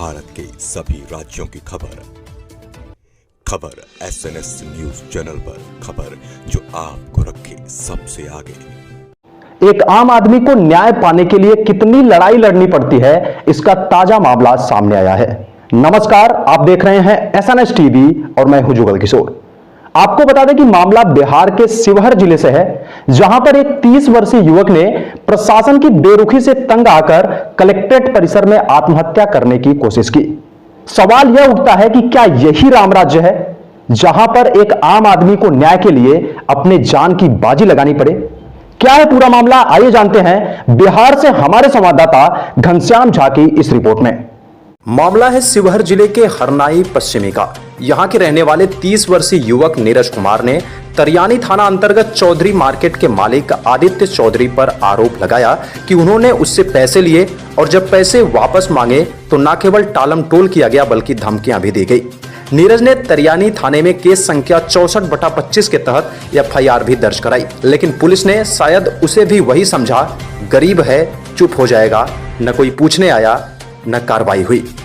भारत के सभी राज्यों की खबर SNS न्यूज चैनल पर, खबर जो आपको रखे सबसे आगे। एक आम आदमी को न्याय पाने के लिए कितनी लड़ाई लड़नी पड़ती है, इसका ताजा मामला सामने आया है। नमस्कार, आप देख रहे हैं SNS टीवी और मैं हूं जुगल किशोर। आपको बता दें कि मामला बिहार के शिवहर जिले से है, जहां पर एक 30 वर्षीय युवक ने प्रशासन की बेरुखी से तंग आकर कलेक्ट्रेट परिसर में आत्महत्या करने की कोशिश की। सवाल यह उठता है कि क्या यही राम राज्य है, जहां पर एक आम आदमी को न्याय के लिए अपने जान की बाजी लगानी पड़े? क्या है पूरा मामला, आइए जानते हैं बिहार से हमारे संवाददाता घनश्याम झा की इस रिपोर्ट में। मामला है शिवहर जिले के हरनाई पश्चिमी का। यहां के रहने वाले 30 वर्षीय युवक नीरज कुमार ने तरियानी थाना अंतर्गत चौधरी मार्केट के मालिक आदित्य चौधरी पर आरोप लगाया कि उन्होंने उससे पैसे लिए और जब पैसे वापस मांगे तो न केवल टालम टोल किया गया बल्कि धमकियां भी दी गई। नीरज ने तरियानी थाने में केस संख्या 64/25 के तहत FIR भी दर्ज कराई, लेकिन पुलिस ने शायद उसे भी वही समझा, गरीब है चुप हो जाएगा, न कोई पूछने आया न कार्रवाई हुई।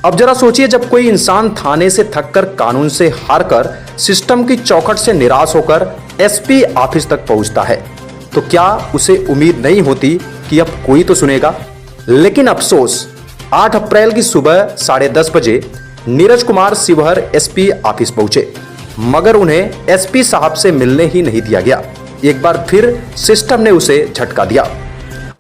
अब जरा सोचिए, जब कोई इंसान थाने से थककर, कानून से हारकर, सिस्टम की चौखट से निराश होकर SP ऑफिस तक पहुंचता है, तो क्या उसे उम्मीद नहीं होती कि अब कोई तो सुनेगा? लेकिन अफसोस, 8 अप्रैल की सुबह 10:30 बजे नीरज कुमार शिवहर SP ऑफिस पहुंचे, मगर उन्हें SP साहब से मिलने ही नहीं दिया गया। एक बार फिर सिस्टम ने उसे झटका दिया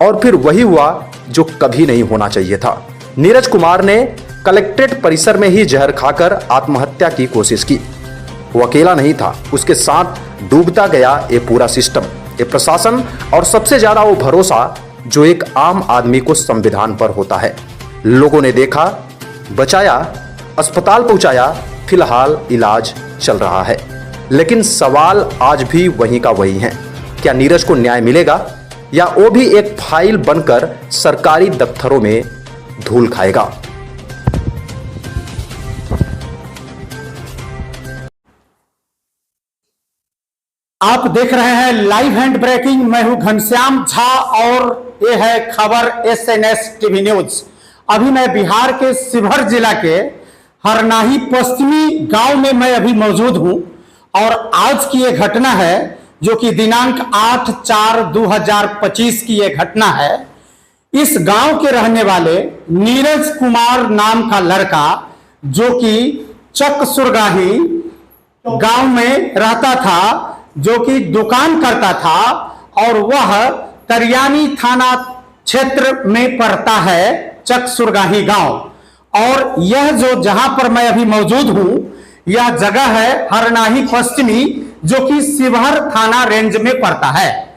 और फिर वही हुआ जो कभी नहीं होना चाहिए था। नीरज कुमार ने कलेक्ट्रेट परिसर में ही जहर खाकर आत्महत्या की कोशिश की। वो अकेला नहीं था, उसके साथ डूबता गया ये पूरा सिस्टम, ये प्रशासन और सबसे ज्यादा वो भरोसा जो एक आम आदमी को संविधान पर होता है। लोगों ने देखा, बचाया, अस्पताल पहुंचाया, फिलहाल इलाज चल रहा है। लेकिन सवाल आज भी वहीं का वही है, क्या नीरज को न्याय मिलेगा या वो भी एक फाइल बनकर सरकारी दफ्तरों में धूल खाएगा? आप देख रहे हैं लाइव हैंड ब्रेकिंग। मैं हूं घनश्याम झा और ये है खबर SNS टीवी न्यूज। अभी मैं बिहार के शिवहर जिला के हरनाही पश्चिमी गांव में मैं अभी मौजूद हूं और आज की ये घटना है जो कि दिनांक 8/4/2025 की ये घटना है। इस गांव के रहने वाले नीरज कुमार नाम का लड़का, जो कि चक सुरगाही गांव में रहता था, जो कि दुकान करता था और वह तरियानी थाना क्षेत्र में पड़ता है, चक सुरगाही गांव। और यह जो जहां पर मैं अभी मौजूद हूं, यह जगह है हरनाही पश्चिमी, जो कि शिवहर थाना रेंज में पड़ता है।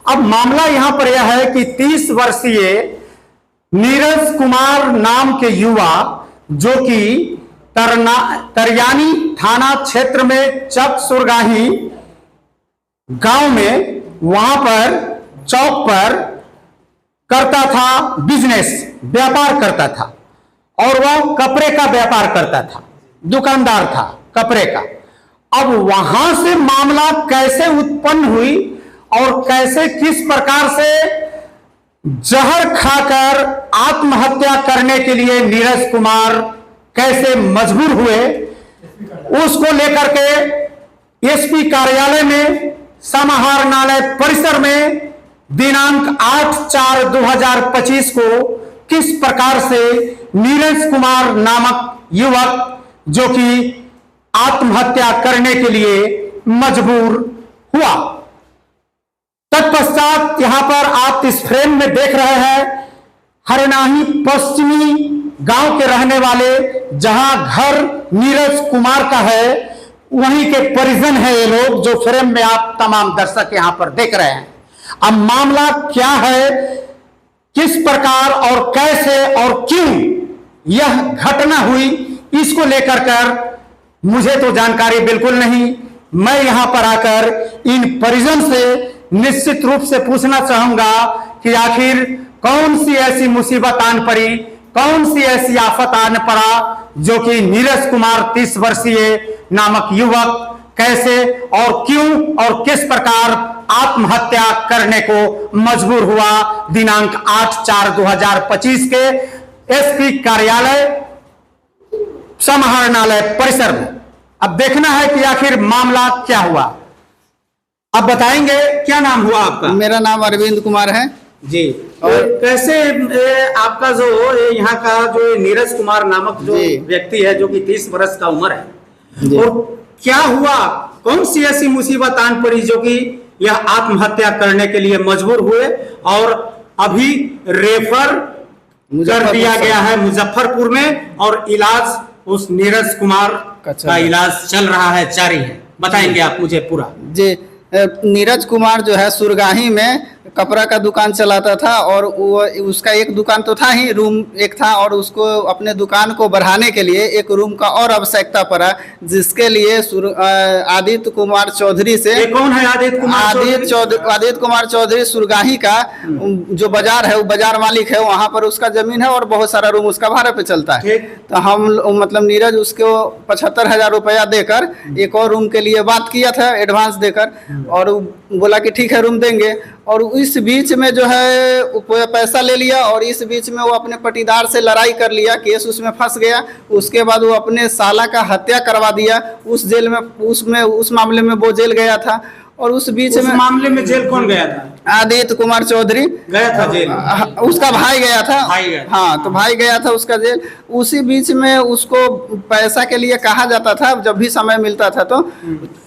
अब मामला यहां पर यह है कि 30 वर्षीय नीरज कुमार नाम के युवा, जो कि तरियानी थाना क्षेत्र में चक सुरगाही गांव में, वहां पर चौक पर करता था बिजनेस, व्यापार करता था और वह कपड़े का व्यापार करता था, दुकानदार था कपड़े का। अब वहां से मामला कैसे उत्पन्न हुई और कैसे किस प्रकार से जहर खाकर आत्महत्या करने के लिए नीरज कुमार कैसे मजबूर हुए, उसको लेकर के SP कार्यालय में समाहरणालय परिसर में दिनांक 8/4/2025 को किस प्रकार से नीरज कुमार नामक युवक, जो कि आत्महत्या करने के लिए मजबूर हुआ। तत्पश्चात यहां पर आप इस फ्रेम में देख रहे हैं हरनाही पश्चिमी गांव के रहने वाले, जहां घर नीरज कुमार का है, वहीं के परिजन है ये लोग, जो फ्रेम में आप तमाम दर्शक यहां पर देख रहे हैं। अब मामला क्या है, किस प्रकार और कैसे और क्यों यह घटना हुई, इसको लेकर कर मुझे तो जानकारी बिल्कुल नहीं। मैं यहां पर आकर इन परिजन से निश्चित रूप से पूछना चाहूंगा कि आखिर कौन सी ऐसी मुसीबत आन पड़ी, कौन सी ऐसी आफत आन पड़ा, जो कि नीरज कुमार 30 वर्षीय नामक युवक कैसे और क्यों और किस प्रकार आत्महत्या करने को मजबूर हुआ। दिनांक 8/4/2025 के SP कार्यालय समाहरणालय परिसर में। अब देखना है कि आखिर मामला क्या हुआ। अब बताएंगे, क्या नाम हुआ आपका? मेरा नाम अरविंद कुमार है जी। और कैसे आपका जो यहाँ का जो नीरज कुमार नामक जो जी। व्यक्ति है, जो कि 30 वर्ष का उम्र है, जी। और क्या हुआ, कौन सी ऐसी मुसीबत आन पड़ी जो कि यह आत्महत्या करने के लिए मजबूर हुए, और अभी रेफर कर दिया गया है मुजफ्फरपुर में, और इलाज उस नीरज कुमार का इलाज चल रहा है, जारी है। बताएंगे आप मुझे पूरा? जी। नीरज कुमार जो है सुरगाही में कपड़ा का दुकान चलाता था, और वो उसका एक दुकान तो था ही, रूम एक था, और उसको अपने दुकान को बढ़ाने के लिए एक रूम का और आवश्यकता पड़ा, जिसके लिए आदित्य कुमार चौधरी से। ये कौन है आदित्य कुमार? आदित्य कुमार चौधरी सुरगाही का जो बाजार है, वो बाजार मालिक है, वहाँ पर उसका जमीन है और बहुत सारा रूम उसका भाड़े पे चलता है। तो हम मतलब नीरज उसको 75,000 रुपया देकर एक और रूम के लिए बात किया था एडवांस देकर, और बोला कि ठीक है रूम देंगे। और इस बीच में जो है पैसा ले लिया, और इस बीच में वो अपने पटीदार से लड़ाई कर लिया, केस उसमें फंस गया। उसके बाद वो अपने साला का हत्या करवा दिया उस जेल में, उस मामले में वो जेल गया था। और उस बीच में मामले में जेल कौन गया था? आदित्य कुमार चौधरी गया था जेल। उसका भाई गया था। हाँ, तो भाई गया था उसका जेल। उसी बीच में उसको पैसा के लिए कहा जाता था जब भी समय मिलता था, तो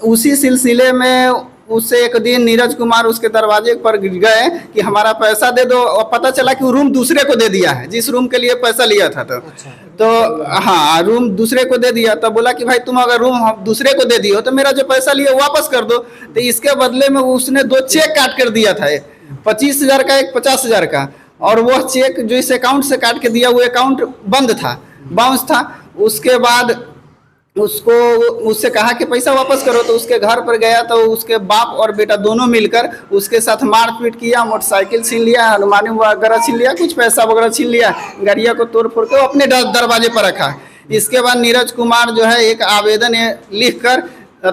उसी सिलसिले में उससे एक दिन नीरज कुमार उसके दरवाजे पर गए कि हमारा पैसा दे दो, और पता चला कि वो रूम दूसरे को दे दिया है जिस रूम के लिए पैसा लिया था। तो हाँ, रूम दूसरे को दे दिया। तो बोला कि भाई तुम अगर रूम दूसरे को दे दियो तो मेरा जो पैसा लिया वापस कर दो। तो इसके बदले में उसने 2 चेक काट कर दिया था, एक 25,000 का, एक 50,000 का। और वह चेक जो इस अकाउंट से काट के दिया, वो अकाउंट बंद था, बाउंस था। उसके बाद उसको उससे कहा कि पैसा वापस करो, तो उसके घर पर गया तो उसके बाप और बेटा दोनों मिलकर उसके साथ मारपीट किया, मोटरसाइकिल छीन लिया, हनुमानी वगैरह छीन लिया, कुछ पैसा वगैरह छीन लिया, गाड़िया को तोड़ फोड़ के अपने दरवाजे पर रखा। इसके बाद नीरज कुमार जो है एक आवेदन लिखकर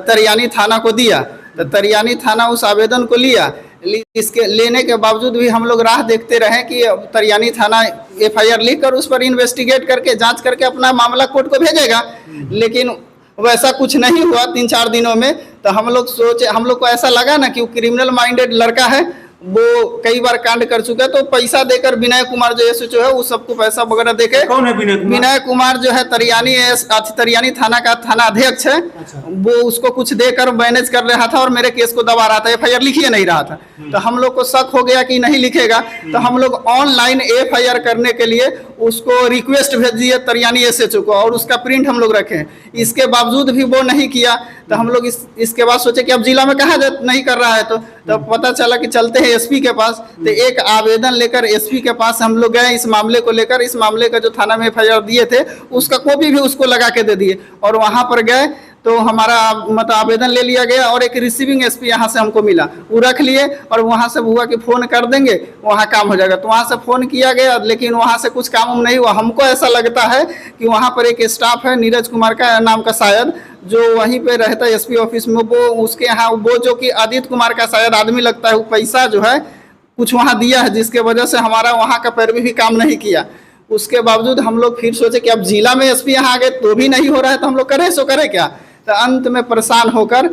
तरियानी थाना को दिया। तो तरियानी थाना उस आवेदन को लिया। इसके लेने के बावजूद भी हम लोग राह देखते रहे कि तरियानी थाना FIR लिखकर उस पर इन्वेस्टिगेट करके जांच करके अपना मामला कोर्ट को भेजेगा, लेकिन वैसा कुछ नहीं हुआ 3-4 दिनों में। तो हम लोग सोचे, हम लोग को ऐसा लगा ना कि वो क्रिमिनल माइंडेड लड़का है, वो कई बार कांड कर चुका है। तो पैसा देकर विनय कुमार जो SHO है, वो सबको पैसा वगैरह देके। कौन है विनय कुमार? विनय कुमार जो है तरियानी थाना का थाना अध्यक्ष है। वो उसको कुछ देकर मैनेज कर रहा था और मेरे केस को दबा रहा था, FIR लिखिए नहीं रहा था। तो हम लोग को शक हो गया कि नहीं लिखेगा, तो हम लोग ऑनलाइन FIR करने के लिए उसको रिक्वेस्ट भेज दिए तरियानी SHO को, और उसका प्रिंट हम लोग रखे। इसके बावजूद भी वो नहीं किया। तो हम लोग इसके बाद सोचे कि अब जिला में कहा नहीं कर रहा है, तो पता चला कि चलते हैं SP के पास। तो एक आवेदन लेकर SP के पास हम लोग गए इस मामले को लेकर। इस मामले का जो थाना में FIR दिए थे उसका कॉपी भी उसको लगा के दे दिए, और वहाँ पर गए तो हमारा मतलब आवेदन ले लिया गया, और एक रिसीविंग SP यहाँ से हमको मिला, वो रख लिए। और वहाँ से हुआ कि फ़ोन कर देंगे, वहाँ काम हो जाएगा। तो वहाँ से फ़ोन किया गया, लेकिन वहाँ से कुछ काम नहीं हुआ। हमको ऐसा लगता है कि वहाँ पर एक स्टाफ है नीरज कुमार का नाम का शायद, जो वहीं पे रहता है SP ऑफिस में, वो उसके यहाँ वो जो कि आदित्य कुमार का शायद आदमी लगता है, वो पैसा जो है कुछ वहाँ दिया है, जिसके वजह से हमारा वहाँ का पैरवी भी काम नहीं किया। उसके बावजूद हम लोग फिर सोचे कि अब जिला में SP यहाँ आ गए तो भी नहीं हो रहा है, तो हम लोग करें सो करें क्या। तो अंत में परेशान होकर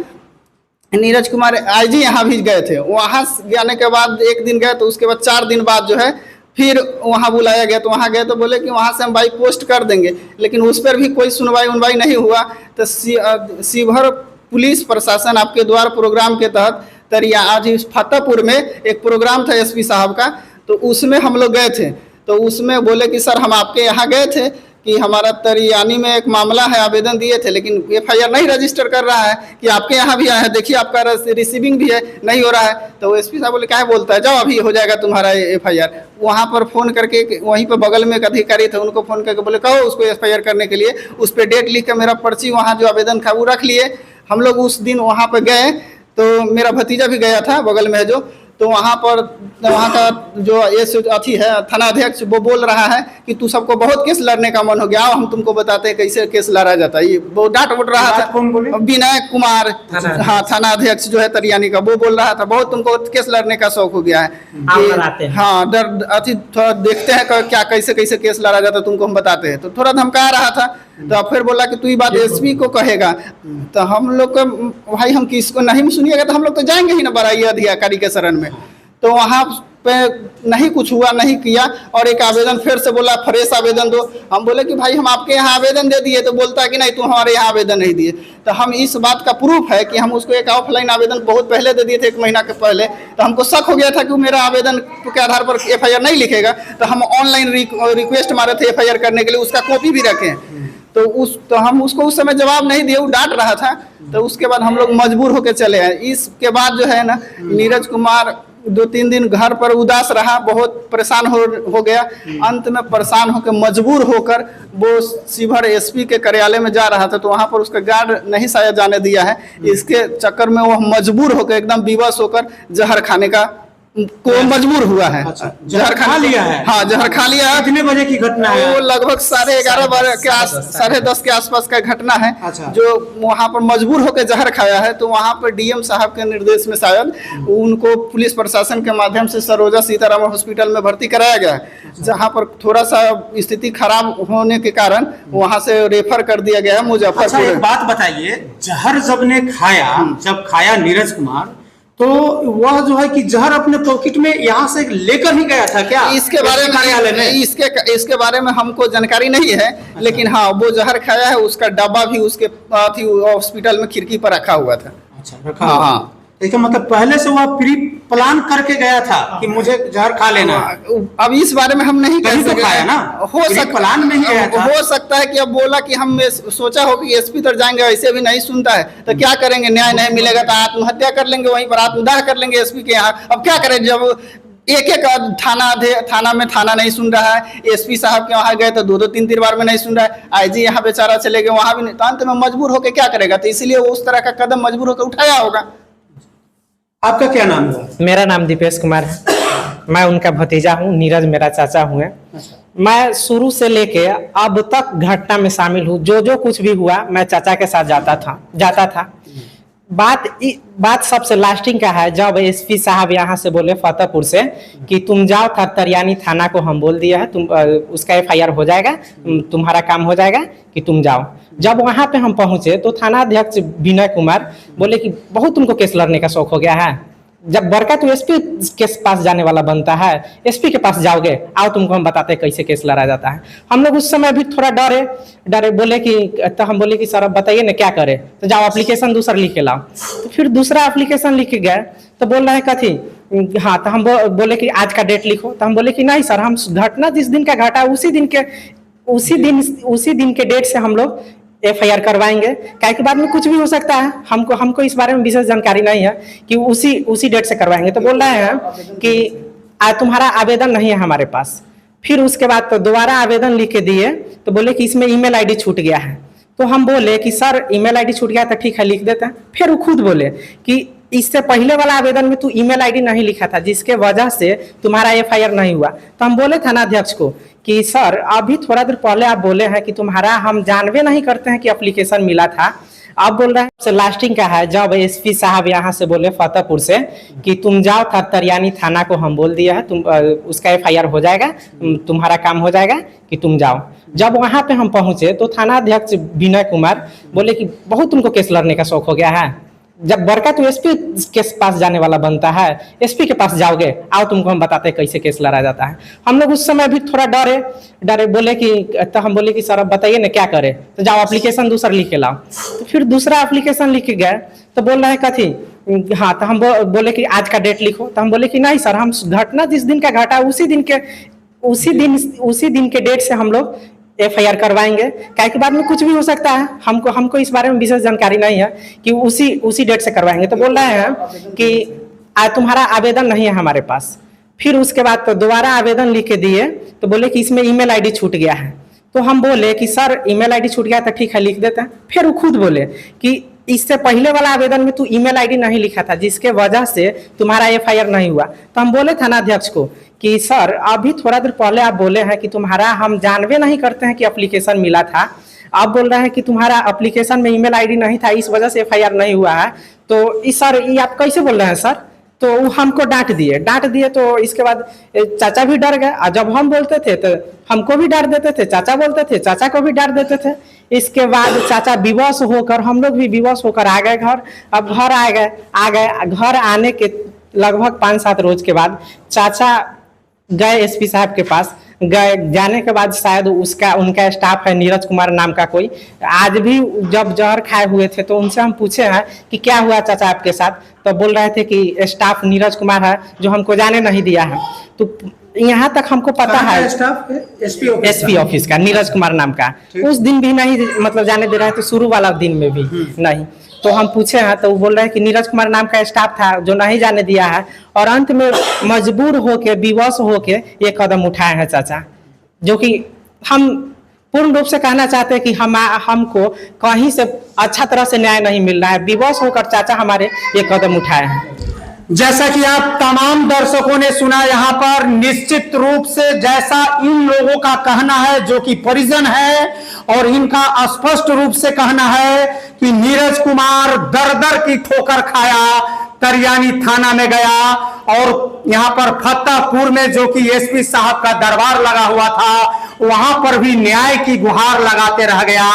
नीरज कुमार IG यहाँ भी गए थे। वहाँ जाने के बाद एक दिन गए, तो उसके बाद 4 दिन बाद जो है फिर वहाँ बुलाया गया। तो वहाँ गए तो बोले कि वहाँ से हम बाइक पोस्ट कर देंगे, लेकिन उस पर भी कोई सुनवाई नहीं हुआ। तो शिवहर पुलिस प्रशासन आपके द्वार प्रोग्राम के तहत आज फतेहपुर में एक प्रोग्राम था SP साहब का, तो उसमें हम लोग गए थे। तो उसमें बोले कि सर हम आपके यहाँ गए थे कि हमारा तरियानी में एक मामला है, आवेदन दिए थे, लेकिन FIR नहीं रजिस्टर कर रहा है, कि आपके यहाँ भी आया है, देखिए आपका रिसीविंग भी है, नहीं हो रहा है। तो SP साहब बोले क्या बोलता है, जाओ अभी हो जाएगा तुम्हारा FIR। वहाँ पर फ़ोन करके, वहीं पर बगल में एक अधिकारी थे, उनको फ़ोन करके बोले कहो उसको FIR करने के लिए। उस पर डेट लिख कर मेरा पर्ची वहाँ जो आवेदन था वो रख लिए। हम लोग उस दिन वहाँ पर गए, तो मेरा भतीजा भी गया था बगल में है जो। तो वहाँ पर वहाँ का जो अथी है थाना अध्यक्ष, वो बोल रहा है कि तू सबको बहुत केस लड़ने का मन हो गया, आओ हम तुमको बताते हैं कैसे केस लड़ा जाता है। ये वो डांट उठ रहा था। विनय कुमार, हाँ थाना अध्यक्ष जो है तरियानी का, वो बोल रहा था बहुत तुमको केस लड़ने का शौक हो गया है। हाँ अथी थोड़ा देखते हैं क्या कैसे कैसे केस लड़ा जाता है, तुमको हम बताते हैं। तो थोड़ा धमका रहा था। तो फिर बोला कि तू ये बात एसपी को कहेगा। तो हम लोग को भाई हम किसको नहीं सुनिएगा तो हम लोग तो जाएंगे ही ना बड़ाई अधिकारी के शरण में। तो वहाँ पे नहीं कुछ हुआ, नहीं किया, और एक आवेदन फिर से बोला फ्रेश आवेदन दो। हम बोले कि भाई हम आपके यहाँ आवेदन दे दिए, तो बोलता है कि नहीं तुम हमारे यहाँ आवेदन नहीं दिए। तो हम इस बात का प्रूफ है कि हम उसको एक ऑफलाइन आवेदन बहुत पहले दे दिए थे, 1 महीना के पहले। तो हमको शक हो गया था कि वो मेरा आवेदन के आधार पर FIR नहीं लिखेगा, तो हम ऑनलाइन रिक्वेस्ट मारे थे FIR करने के लिए, उसका कॉपी भी रखें। तो हम उसको उस समय जवाब नहीं दिए, वो डांट रहा था। तो उसके बाद हम लोग मजबूर होकर चले आए। इसके बाद जो है ना नीरज कुमार 2-3 दिन घर पर उदास रहा, बहुत परेशान हो गया। अंत में परेशान होकर मजबूर होकर वो शिवहर SP के कार्यालय में जा रहा था, तो वहाँ पर उसका गार्ड नहीं शायद जाने दिया है। इसके चक्कर में वो मजबूर होकर एकदम विवश होकर जहर खाने का को मजबूर हुआ है। अच्छा, जहर खा लिया है? हाँ, जहर खा लिया है। कितने बजे की घटना है? वो लगभग 11:30 के 10:30 के आसपास का घटना है। अच्छा। जो वहाँ पर मजबूर होकर जहर खाया है, तो वहाँ पर DM साहब के निर्देश में शायद उनको पुलिस प्रशासन के माध्यम से सरोजा सीताराम हॉस्पिटल में भर्ती कराया गया है, जहाँ पर थोड़ा सा स्थिति खराब होने के कारण वहाँ से रेफर कर दिया गया है मुजफ्फरपुर। अच्छा, एक बात बताइए, जहर जब खाया नीरज कुमार, तो वह जो है कि जहर अपने पॉकेट में यहाँ से लेकर ही गया था क्या? इसके बारे में इसके बारे में हमको जानकारी नहीं है। अच्छा। लेकिन हाँ, वो जहर खाया है, उसका डब्बा भी उसके हॉस्पिटल में खिड़की पर रखा हुआ था। अच्छा, रखा। हाँ, इसका मतलब पहले से वह प्री प्लान करके गया था कि मुझे जहर खा लेना है। अब इस बारे में हम नहीं कह सकते, खाया ना, हो सकता प्लान में ही गया था। हो सकता है कि अब बोला कि हम सोचा हो कि SP तक जाएंगे, ऐसे भी नहीं सुनता है तो क्या करेंगे, न्याय नहीं मिलेगा तो आत्महत्या कर लेंगे, वहीं पर आत्मदाह कर लेंगे SP के यहाँ। अब क्या करें, जब एक थाना में थाना नहीं सुन रहा है, SP साहब के वहाँ गए तो 2-3 बार में नहीं सुन रहा है, IG यहाँ बेचारा चले गए, वहाँ भी नहीं। तो अंत में मजबूर होकर क्या करेगा, तो इसीलिए वो उस तरह का कदम मजबूर होकर उठाया होगा। आपका क्या नाम है? मेरा नाम दीपेश कुमार है, मैं उनका भतीजा हूँ, नीरज मेरा चाचा हुए। मैं शुरू से लेके अब तक घटना में शामिल हूँ, जो कुछ भी हुआ मैं चाचा के साथ जाता था। बात सबसे लास्टिंग का है, जब SP साहब यहाँ से बोले फतेहपुर से कि तुम जाओ तरियानी थाना को हम बोल दिया है, तुम उसका FIR हो जाएगा, तुम्हारा काम हो जाएगा कि तुम जाओ। जब वहाँ पे हम पहुँचे तो थाना अध्यक्ष विनय कुमार बोले कि बहुत तुमको केस लड़ने का शौक हो गया है, जब बड़का तो SP के पास जाने वाला बनता है, SP के पास जाओगे, आओ तुमको हम बताते हैं कैसे केस लड़ा जाता है। हम लोग उस समय भी थोड़ा डरे बोले कि, तो हम बोले कि सर अब बताइए ना क्या करें, तो जाओ एप्लीकेशन दूसरा लिख के लाओ। तो फिर दूसरा एप्लीकेशन लिख के गए तो बोल रहे हैं कथी, हाँ, तो हम बोले कि आज का डेट लिखो। तो हम बोले कि नहीं सर, हम घटना जिस दिन का घटा उसी दिन के डेट से हम लोग FIR करवाएंगे, क्या के बाद में कुछ भी हो सकता है, हमको इस बारे में विशेष जानकारी नहीं है कि उसी डेट से करवाएंगे। तो बोल रहे हैं कि तुम्हारा आवेदन नहीं है हमारे पास। फिर उसके बाद तो दोबारा आवेदन लिख के दिए तो बोले कि इसमें email ID छूट गया है। तो हम बोले कि सर email ID छूट गया तो ठीक है लिख देते हैं। फिर वो खुद बोले कि इससे पहले वाला आवेदन में तू email ID नहीं लिखा था, जिसके वजह से तुम्हारा FIR नहीं हुआ। तो हम बोले थाना अध्यक्ष को कि सर अभी थोड़ा देर पहले आप बोले हैं कि तुम्हारा हम जानवे नहीं करते हैं कि एप्लीकेशन मिला था। आप बोल रहे हैं लास्टिंग का है, जब SP साहब यहाँ से बोले फतेहपुर से कि तुम जाओ तरियानी थाना को हम बोल दिया है, तुम उसका FIR हो जाएगा, तुम्हारा काम हो जाएगा कि तुम जाओ। जब वहाँ पे हम पहुँचे तो थाना अध्यक्ष विनय कुमार बोले कि बहुत तुमको केस लड़ने का शौक हो गया है, जब बड़का तो SP के पास जाने वाला बनता है, SP के पास जाओगे, आओ तुमको हम बताते हैं कैसे केस लड़ा जाता है। हम लोग उस समय भी थोड़ा डरे बोले कि, तो हम बोले कि सर अब बताइए ना क्या करें, तो जाओ एप्लीकेशन दूसरा लिख के लाओ। तो फिर दूसरा एप्लीकेशन लिख के गए तो बोल रहे हैं कथी, हाँ, तो हम बोले कि आज का डेट लिखो। तो हम बोले कि नहीं सर, हम घटना जिस दिन का घटा उसी दिन के डेट से हम लोग FIR करवाएंगे, क्या के बाद में कुछ भी हो सकता है, हमको इस बारे में विशेष जानकारी नहीं है कि उसी डेट से करवाएंगे। तो बोल रहे हैं कि तुम्हारा आवेदन नहीं है हमारे पास। फिर उसके बाद तो दोबारा आवेदन लिख के दिए तो बोले कि इसमें email ID छूट गया है। तो हम बोले कि सर email ID छूट गया तो ठीक है लिख देते हैं। फिर वो खुद बोले कि इससे पहले वाला आवेदन में तू email ID नहीं लिखा था, जिसके वजह से तुम्हारा FIR नहीं हुआ। तो हम बोले थाना अध्यक्ष को कि सर अभी थोड़ा देर पहले आप बोले हैं कि तुम्हारा हम जानवे नहीं करते हैं कि एप्लीकेशन मिला था। आप बोल रहे हैं कि तुम्हारा एप्लीकेशन में email ID नहीं था, इस वजह से FIR नहीं हुआ है। तो इस सर ये आप कैसे बोल रहे हैं सर? तो वो हमको डांट दिए तो इसके बाद चाचा भी डर गए, और जब हम बोलते थे तो हमको भी डांट देते थे, चाचा बोलते थे चाचा को भी डांट देते थे। इसके बाद चाचा विवश होकर, हम लोग भी विवश होकर आ गए घर। अब घर आ गए घर आने के लगभग 5-7 रोज के बाद चाचा गए एसपी साहब के पास। गए, जाने के बाद शायद उनका स्टाफ है नीरज कुमार नाम का कोई, आज भी जब जहर खाए हुए थे तो उनसे हम पूछे हैं कि क्या हुआ चाचा आपके साथ, तो बोल रहे थे कि स्टाफ नीरज कुमार है जो हमको जाने नहीं दिया है। तो यहाँ तक हमको पता है स्टाफ एसपी ऑफिस का नीरज कुमार नाम का, उस दिन भी नहीं मतलब जाने दे रहे थे, शुरू वाला दिन में भी नहीं। तो हम पूछे हैं तो वो बोल रहे हैं कि नीरज कुमार नाम का स्टाफ था जो नहीं जाने दिया है, और अंत में मजबूर होके विवश होके ये कदम उठाए हैं चाचा, जो कि हम पूर्ण रूप से कहना चाहते हैं कि हमको कहीं से अच्छा तरह से न्याय नहीं मिल रहा है। विवश होकर चाचा हमारे ये कदम उठाए हैं। जैसा कि आप तमाम दर्शकों ने सुना, यहाँ पर निश्चित रूप से जैसा इन लोगों का कहना है जो कि परिजन है, और इनका स्पष्ट रूप से कहना है कि नीरज कुमार दर दर की ठोकर खाया, तरियानी थाना में गया, और यहाँ पर फतेहपुर में जो कि एसपी साहब का दरबार लगा हुआ था वहां पर भी न्याय की गुहार लगाते रह गया।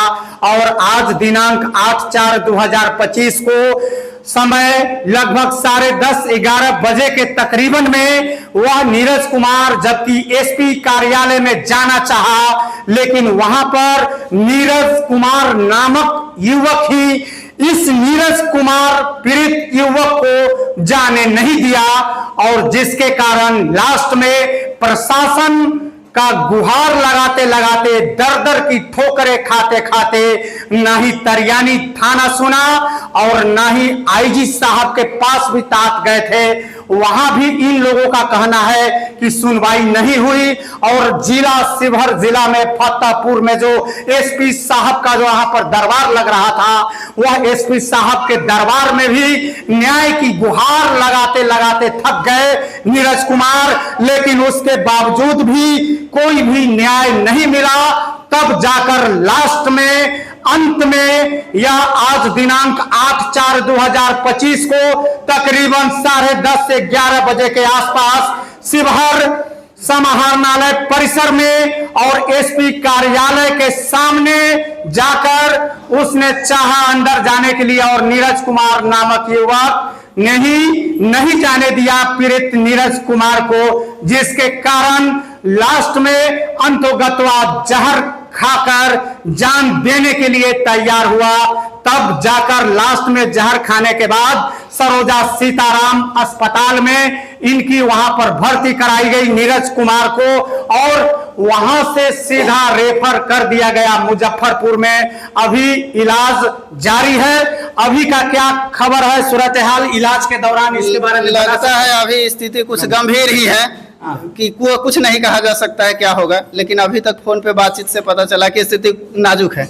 और आज दिनांक 8/4/2025 को समय लगभग 10:30-11 बजे के तकरीबन में वह नीरज कुमार जबकि एसपी कार्यालय में जाना चाहा, लेकिन वहां पर नीरज कुमार नामक युवक ही इस नीरज कुमार पीड़ित युवक को जाने नहीं दिया, और जिसके कारण लास्ट में प्रशासन का गुहार लगाते लगाते, दर दर की ठोकरें खाते खाते ना ही तरियानी थाना सुना और ना ही आईजी साहब के पास भी तात गए थे, वहां भी इन लोगों का कहना है कि सुनवाई नहीं हुई। और जिला शिवहर जिला में फतेहपुर में जो एसपी साहब का जो वहां पर दरबार लग रहा था, वह एसपी साहब के दरबार में भी न्याय की गुहार लगाते लगाते थक गए नीरज कुमार, लेकिन उसके बावजूद भी कोई भी न्याय नहीं मिला। तब जाकर लास्ट में अंत में यह आज दिनांक 8/4/2025 को तकरीबन 10:30 से 11 बजे के आसपास शिवहर समाहरणालय परिसर में और एसपी कार्यालय के सामने जाकर उसने चाहा अंदर जाने के लिए, और नीरज कुमार नामक युवक नहीं जाने दिया पीड़ित नीरज कुमार को, जिसके कारण लास्ट में अंतोगत्वा जहर खाकर जान देने के लिए तैयार हुआ। तब जाकर लास्ट में जहर खाने के बाद सरोजा सीताराम अस्पताल में इनकी वहां पर भर्ती कराई गई नीरज कुमार को, और वहां से सीधा रेफर कर दिया गया मुजफ्फरपुर में। अभी इलाज जारी है। अभी का क्या खबर है, सूरत हाल इलाज के दौरान इसके बारे में लगता है अभी स्थिति कुछ गंभीर ही है कि कुछ नहीं कहा जा सकता है क्या होगा, लेकिन अभी तक फोन पे बातचीत से पता चला कि स्थिति नाजुक है।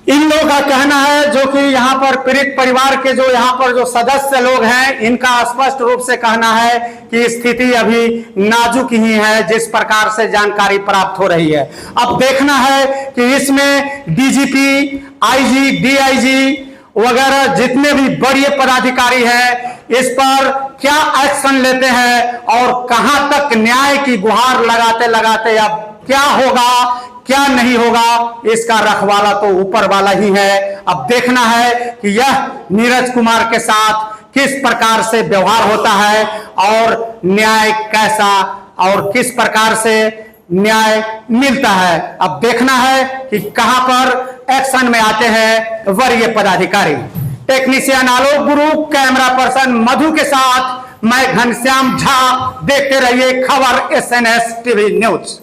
इन लोगों का कहना है जो कि यहाँ पर पीड़ित परिवार के जो यहाँ पर जो सदस्य लोग हैं, इनका स्पष्ट रूप से कहना है कि स्थिति अभी नाजुक ही है, जिस प्रकार से जानकारी प्राप्त हो रही है। अब देखना है कि इसमें डीजीपी, आईजी, डीआईजी वगैरह जितने भी बड़े पदाधिकारी हैं इस पर क्या एक्शन लेते हैं, और कहां तक न्याय की गुहार लगाते लगाते अब क्या होगा क्या नहीं होगा, इसका रखवाला तो ऊपर वाला ही है। अब देखना है कि यह नीरज कुमार के साथ किस प्रकार से व्यवहार होता है और न्याय कैसा और किस प्रकार से न्याय मिलता है। अब देखना है कि कहां पर एक्शन में आते हैं वरीय पदाधिकारी। टेक्नीशियन आलोक गुरु, कैमरा पर्सन मधु के साथ मैं घनश्याम झा। देखते रहिए खबर एसएनएस टीवी न्यूज।